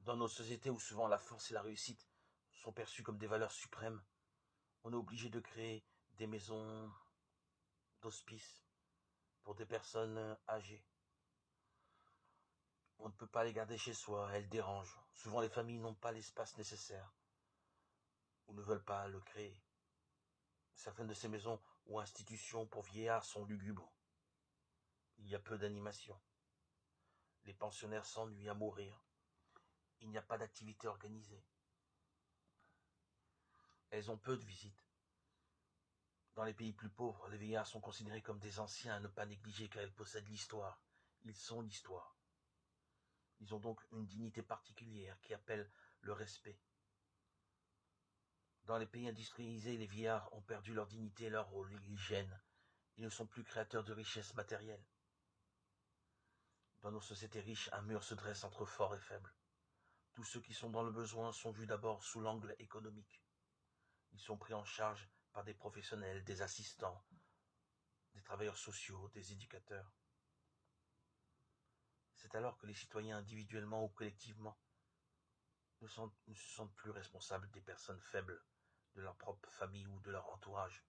Dans nos sociétés où souvent la force et la réussite sont perçues comme des valeurs suprêmes, on est obligé de créer des maisons d'hospice pour des personnes âgées. On ne peut pas les garder chez soi, elles dérangent. Souvent les familles n'ont pas l'espace nécessaire ou ne veulent pas le créer. Certaines de ces maisons ou institutions pour vieillards sont lugubres. Il y a peu d'animation. Les pensionnaires s'ennuient à mourir. Il n'y a pas d'activité organisée. Elles ont peu de visites. Dans les pays plus pauvres, les vieillards sont considérés comme des anciens à ne pas négliger car ils possèdent l'histoire. Ils sont l'histoire. Ils ont donc une dignité particulière qui appelle le respect. Dans les pays industrialisés, les vieillards ont perdu leur dignité et leur rôle. Ils gênent. Ils ne sont plus créateurs de richesses matérielles. Dans nos sociétés riches, un mur se dresse entre forts et faibles. Tous ceux qui sont dans le besoin sont vus d'abord sous l'angle économique. Ils sont pris en charge par des professionnels, des assistants, des travailleurs sociaux, des éducateurs. C'est alors que les citoyens, individuellement ou collectivement, ne se sentent plus responsables des personnes faibles, de leur propre famille ou de leur entourage.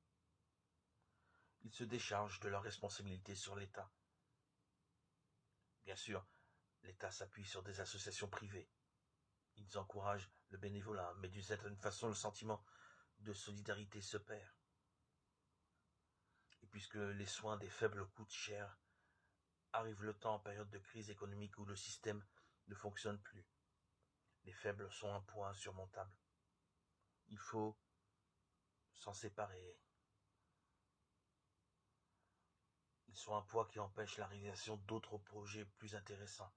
Ils se déchargent de leurs responsabilités sur l'État. Bien sûr, l'État s'appuie sur des associations privées. Ils encouragent le bénévolat, mais d'une certaine façon, le sentiment de solidarité se perd. Et puisque les soins des faibles coûtent cher, arrive le temps en période de crise économique où le système ne fonctionne plus. Les faibles sont un poids insurmontable. Il faut s'en séparer. Ils sont un poids qui empêche la réalisation d'autres projets plus intéressants.